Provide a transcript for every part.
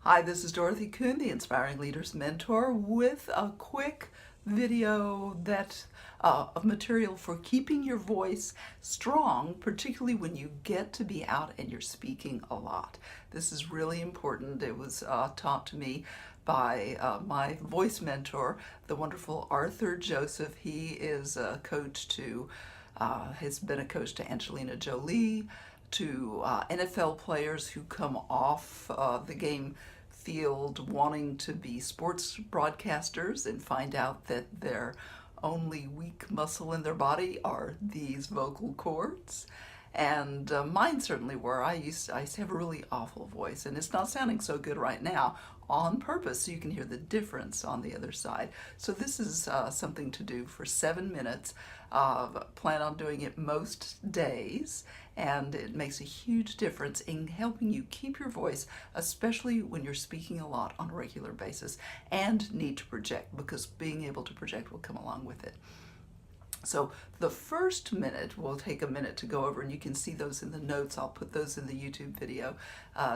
Hi, this is Dorothy Kuhn, the Inspiring Leaders Mentor, with a quick video of material for keeping your voice strong, particularly when you get to be out and you're speaking a lot. This is really important. It was taught to me by my voice mentor, the wonderful Arthur Joseph. He is a coach to, has been a coach to Angelina Jolie, to NFL players who come off the game field wanting to be sports broadcasters and find out that their only weak muscle in their body are these vocal cords. And mine certainly were. I used to have a really awful voice, and it's not sounding so good right now on purpose so you can hear the difference on the other side. So this is something to do for 7 minutes. Plan on doing it most days, and it makes a huge difference in helping you keep your voice, especially when you're speaking a lot on a regular basis and need to project, because being able to project will come along with it. So the first minute, we'll take a minute to go over, and you can see those in the notes. I'll put those in the YouTube video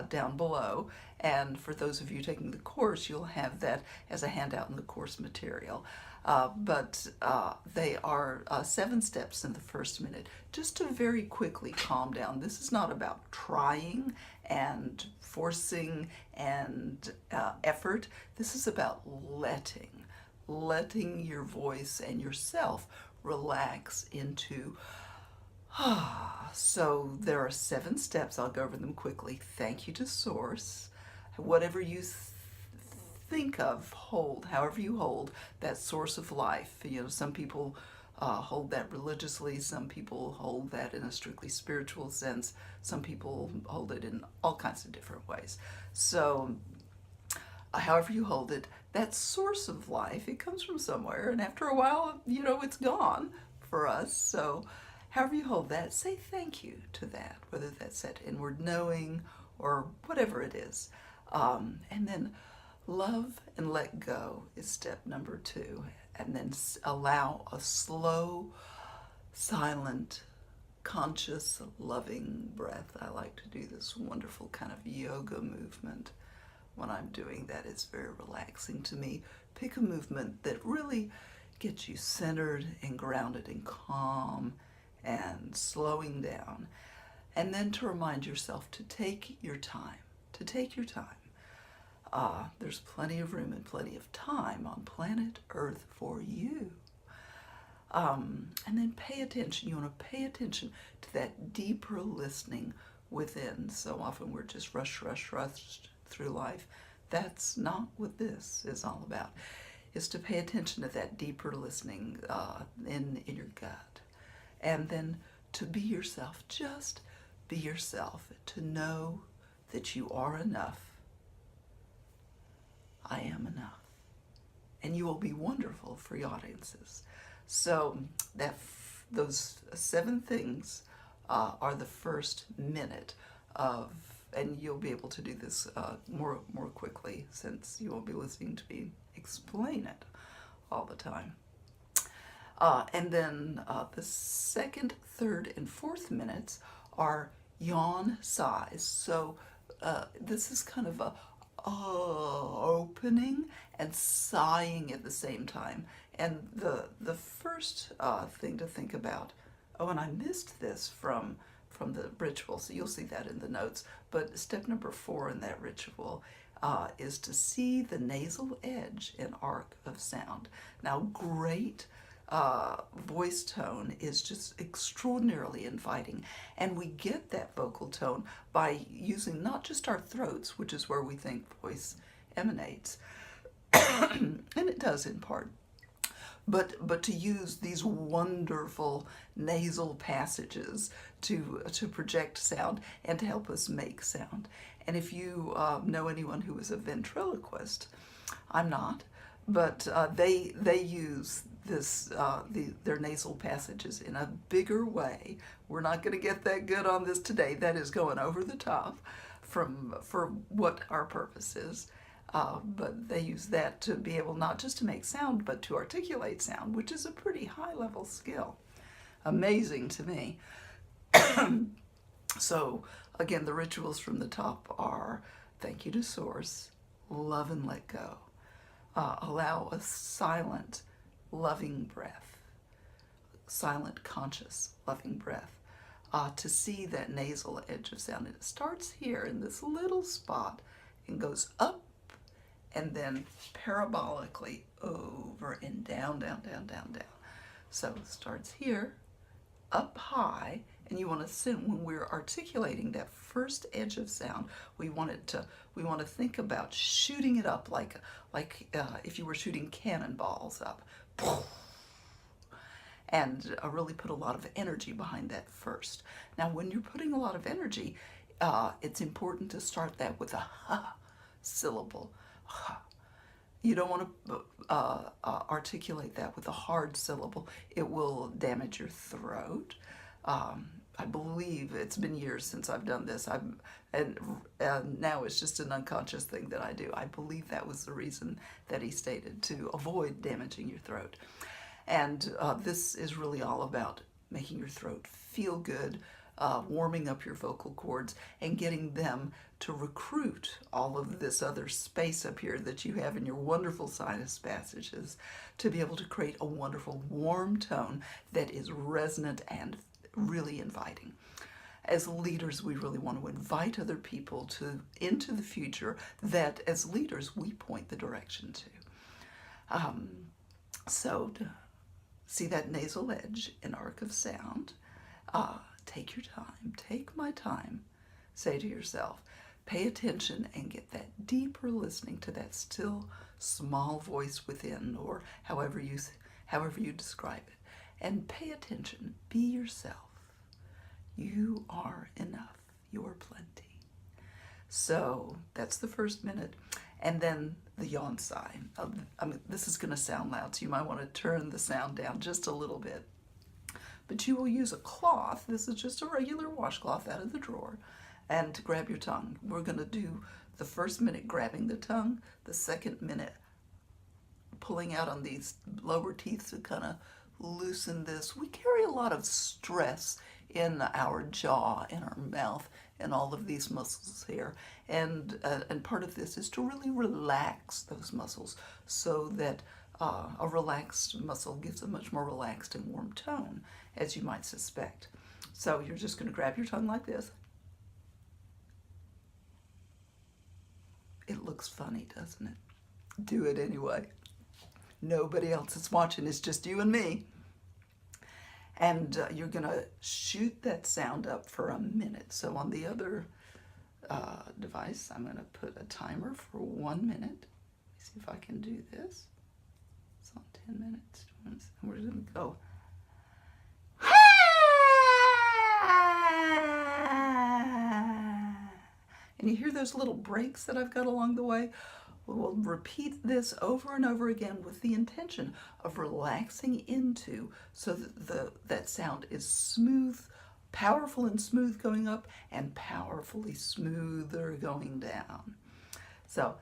down below. And for those of you taking the course, you'll have that as a handout in the course material. But they are 7 steps in the first minute, just to very quickly calm down. This is not about trying and forcing and effort. This is about letting your voice and yourself relax into so there are 7 steps. I'll go over them quickly. Thank you to Source. Whatever you think of, hold, however you hold that source of life. You know, some people hold that religiously, some people hold that in a strictly spiritual sense, some people hold it in all kinds of different ways. So however you hold it, that source of life, it comes from somewhere, and after a while, you know, it's gone for us. So however you hold that, say thank you to that, whether that's that inward knowing or whatever it is. And then love and let go is step number 2. And then allow a slow, silent, conscious, loving breath. I like to do this wonderful kind of yoga movement when I'm doing that. It's very relaxing to me. Pick a movement that really gets you centered and grounded and calm and slowing down. And then to remind yourself to take your time, there's plenty of room and plenty of time on planet Earth for you. And then pay attention. You want to pay attention to that deeper listening within. So often we're just rushed through life. That's not what this is all about. Is to pay attention to that deeper listening in your gut. And then to be yourself. Just be yourself. To know that you are enough. I am enough. And you will be wonderful for your audiences. So those 7 things are the first minute of, and you'll be able to do this more quickly since you won't be listening to me explain it all the time. And then the 2nd, 3rd, and 4th minutes are yawn sighs. So this is kind of a opening and sighing at the same time. And the first thing to think about, oh, and I missed this from the ritual, so you'll see that in the notes, but step number 4 in that ritual is to see the nasal edge and arc of sound. Now, great voice tone is just extraordinarily inviting, and we get that vocal tone by using not just our throats, which is where we think voice emanates, and it does in part, but to use these wonderful nasal passages to project sound and to help us make sound. And if you know anyone who is a ventriloquist, I'm not, but they use this their nasal passages in a bigger way. We're not going to get that good on this today. That is going over the top for what our purpose is. But they use that to be able not just to make sound, but to articulate sound, which is a pretty high-level skill. Amazing to me. So, again, the rituals from the top are thank you to Source, love and let go. Allow a silent, loving breath, silent, conscious, loving breath, to see that nasal edge of sound. And it starts here in this little spot and goes up and then parabolically over and down, down, down, down, down. So it starts here, up high, and you want to assume when we're articulating that first edge of sound, we want to think about shooting it up like if you were shooting cannonballs up, and really put a lot of energy behind that first. Now, when you're putting a lot of energy, it's important to start that with a ha syllable. Ha. You don't want to articulate that with a hard syllable. It will damage your throat. I believe it's been years since I've done this. And now it's just an unconscious thing that I do. I believe that was the reason that he stated, to avoid damaging your throat. And this is really all about making your throat feel good, warming up your vocal cords, and getting them to recruit all of this other space up here that you have in your wonderful sinus passages to be able to create a wonderful warm tone that is resonant and really inviting. As leaders, we really want to invite other people into the future that as leaders we point the direction to. So to see that nasal edge and arc of sound, take your time, take my time, say to yourself, pay attention and get that deeper listening to that still small voice within, or however you describe it. And pay attention, be yourself. You are enough, you are plenty. So that's the first minute. And then the yawn sign. This is going to sound loud, so you might want to turn the sound down just a little bit. But you will use a cloth. This is just a regular washcloth out of the drawer. And to grab your tongue. We're going to do the first minute grabbing the tongue, the second minute pulling out on these lower teeth to kind of loosen this. We carry a lot of stress in our jaw, in our mouth, and all of these muscles here. And part of this is to really relax those muscles so that a relaxed muscle gives a much more relaxed and warm tone, as you might suspect. So you're just going to grab your tongue like this. It looks funny, doesn't it? Do it anyway. Nobody else is watching, it's just you and me. And you're going to shoot that sound up for a minute. So on the other device, I'm going to put a timer for 1 minute. Let me see if I can do this. It's on 10 minutes. And we're going to go. And you hear those little breaks that I've got along the way? We'll repeat this over and over again with the intention of relaxing into so that that sound is smooth, powerful and smooth going up, and powerfully smoother going down. So,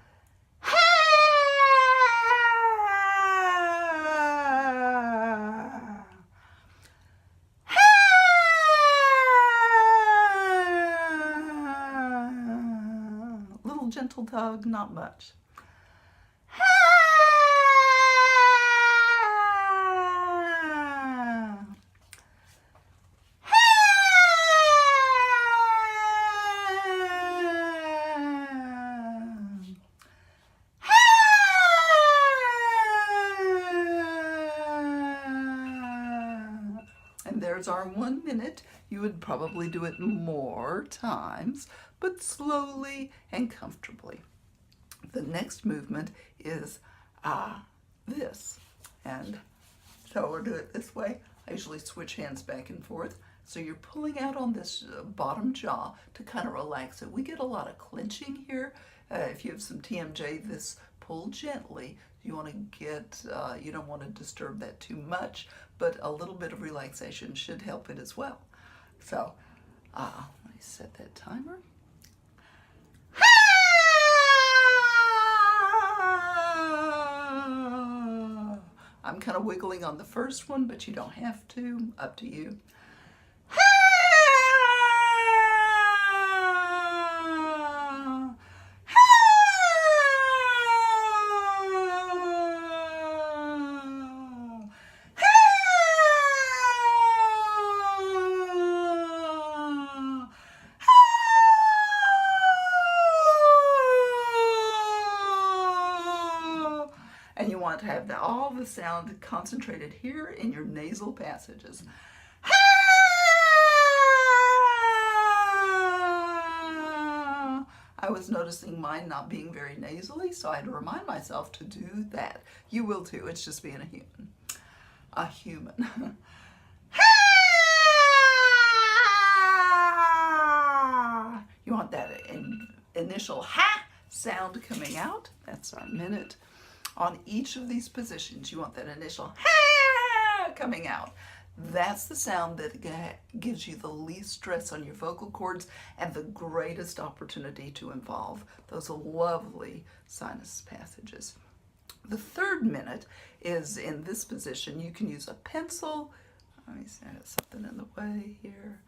little gentle tug, not much. And there's our 1 minute. You would probably do it more times, but slowly and comfortably. The next movement is this. And so we'll do it this way. I usually switch hands back and forth. So you're pulling out on this bottom jaw to kind of relax it. We get a lot of clenching here. If you have some TMJ, this pull gently. You want to get, you don't want to disturb that too much, but a little bit of relaxation should help it as well. So let me set that timer. I'm kind of wiggling on the first one, but you don't have to. Up to you. want to have all the sound concentrated here in your nasal passages. I was noticing mine not being very nasally, so I had to remind myself to do that. You will too. It's just being a human. A human. You want that initial ha sound coming out. That's our minute. On each of these positions, you want that initial ha coming out. That's the sound that gives you the least stress on your vocal cords and the greatest opportunity to involve those lovely sinus passages. The third minute is in this position. You can use a pencil. Let me see, I got something in the way here.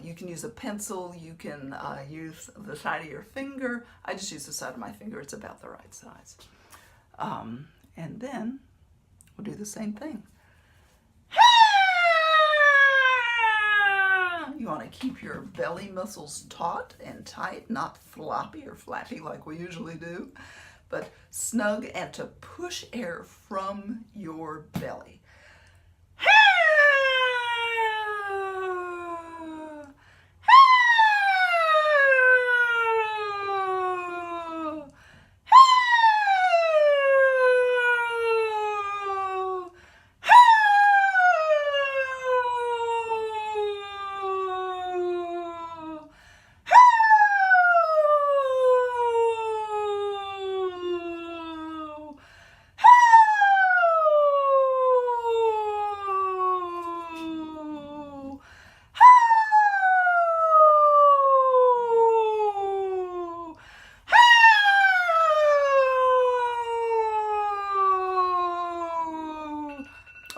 You can use a pencil. You can use the side of your finger. I just use the side of my finger. It's about the right size. And then we'll do the same thing. You want to keep your belly muscles taut and tight, not floppy or flappy like we usually do, but snug, and to push air from your belly.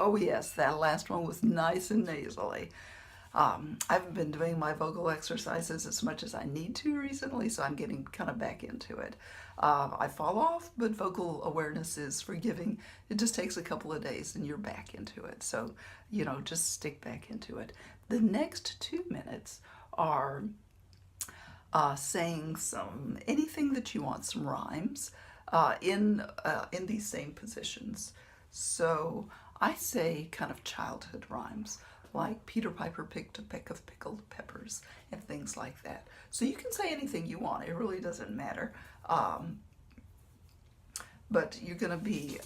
Oh yes, that last one was nice and nasally. I haven't been doing my vocal exercises as much as I need to recently, so I'm getting kind of back into it. I fall off, but vocal awareness is forgiving. It just takes a couple of days and you're back into it. So, you know, just stick back into it. The next 2 minutes are saying anything that you want, some rhymes in these same positions. So I say kind of childhood rhymes, like Peter Piper picked a peck of pickled peppers and things like that. So you can say anything you want. It really doesn't matter. But you're going to be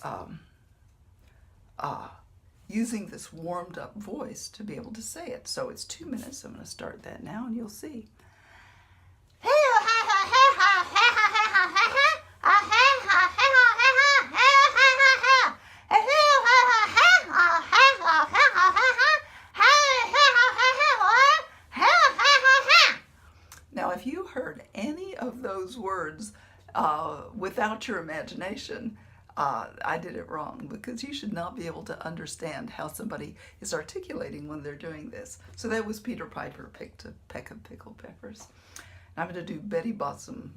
using this warmed up voice to be able to say it. So it's 2 minutes. I'm going to start that now and you'll see. Now, if you heard any of those words without your imagination, I did it wrong, because you should not be able to understand how somebody is articulating when they're doing this. So that was Peter Piper picked a peck of pickled peppers. I'm going to do Betty bought some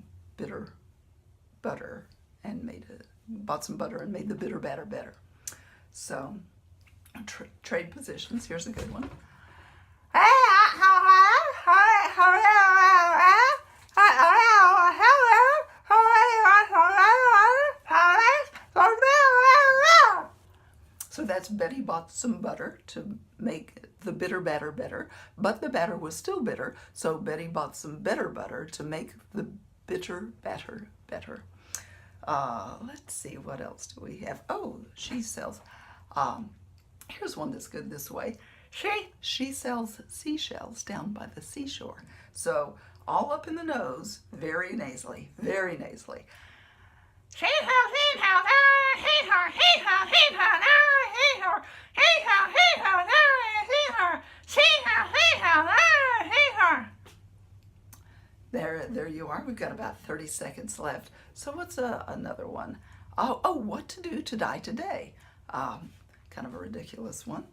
butter and made the bitter batter better. So trade positions. Here's a good one. So that's Betty bought some butter to make the bitter batter better, but the batter was still bitter, so Betty bought some better butter to make the bitter batter better. Let's see, what else do we have? Oh, she sells, here's one that's good this way. She sells seashells down by the seashore. So all up in the nose, very nasally, very nasally. There you are. We've got about 30 seconds left. So what's another one? Oh, what to do to die today? Kind of a ridiculous one.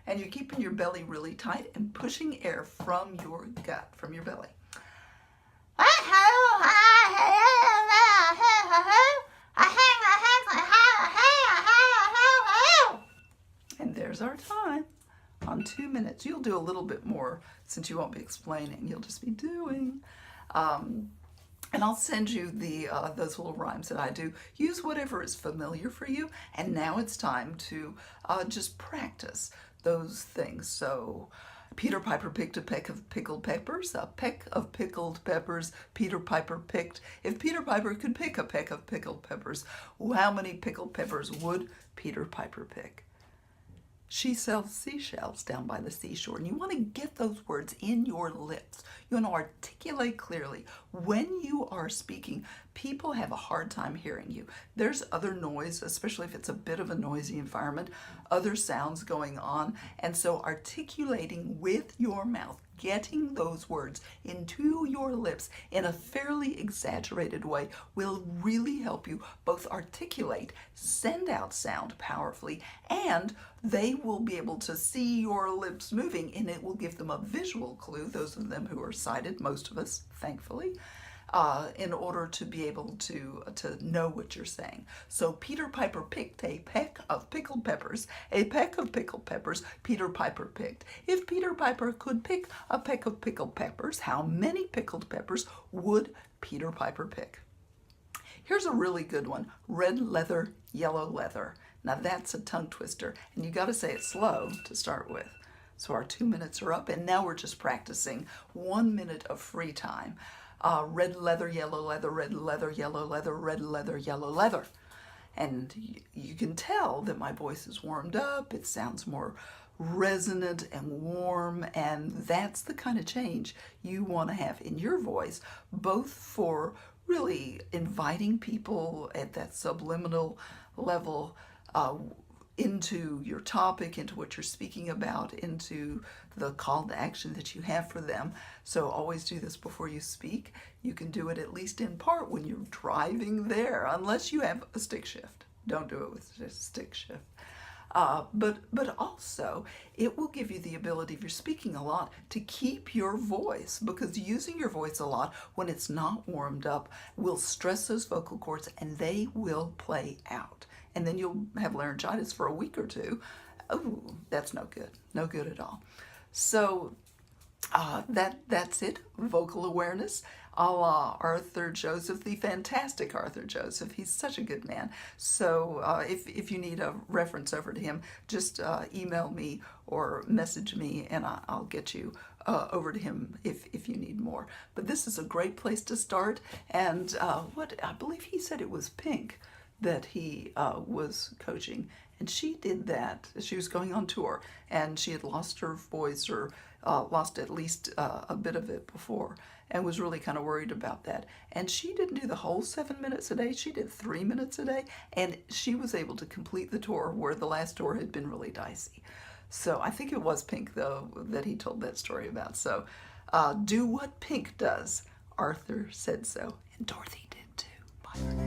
And you're keeping your belly really tight and pushing air from your gut, from your belly. And there's our time on around 2 minutes. You'll do a little bit more since you won't be explaining. You'll just be doing. And I'll send you the those little rhymes that I do. Use whatever is familiar for you. And now it's time to just practice those things. So Peter Piper picked a peck of pickled peppers. A peck of pickled peppers Peter Piper picked. If Peter Piper could pick a peck of pickled peppers, how many pickled peppers would Peter Piper pick? She sells seashells down by the seashore. And you want to get those words in your lips. You want to articulate clearly. When you are speaking, people have a hard time hearing you. There's other noise, especially if it's a bit of a noisy environment, other sounds going on. And so articulating with your mouth, getting those words into your lips in a fairly exaggerated way will really help you both articulate, send out sound powerfully, and they will be able to see your lips moving, and it will give them a visual clue, those of them who are sighted, most of us, thankfully, in order to be able to know what you're saying. So Peter Piper picked a peck of pickled peppers. A peck of pickled peppers Peter Piper picked. If Peter Piper could pick a peck of pickled peppers, how many pickled peppers would Peter Piper pick? Here's a really good one. Red leather, yellow leather. Now that's a tongue twister, and you got to say it slow to start with. So our 2 minutes are up, and now we're just practicing 1 minute of free time. Red leather, yellow leather, red leather, yellow leather, red leather, yellow leather. And you can tell that my voice is warmed up. It sounds more resonant and warm, and that's the kind of change you want to have in your voice, both for really inviting people at that subliminal level into your topic, into what you're speaking about, into the call to action that you have for them. So always do this before you speak. You can do it at least in part when you're driving there, unless you have a stick shift. Don't do it with a stick shift. But also, it will give you the ability, if you're speaking a lot, to keep your voice, because using your voice a lot when it's not warmed up will stress those vocal cords, and they will play out. And then you'll have laryngitis for a week or two. Oh, that's no good. No good at all. So that's it. Vocal awareness, a la Arthur Joseph, the fantastic Arthur Joseph. He's such a good man. So if you need a reference over to him, just email me or message me, and I'll get you over to him if you need more. But this is a great place to start. And what I believe he said it was Pink that he was coaching, and she did that. She was going on tour, and she had lost her voice, or lost at least a bit of it before, and was really kind of worried about that. And she didn't do the whole 7 minutes a day. She did 3 minutes a day, and she was able to complete the tour, where the last tour had been really dicey. So I think it was Pink, though, that he told that story about. So do what Pink does. Arthur said so, and Dorothy did too. Bye.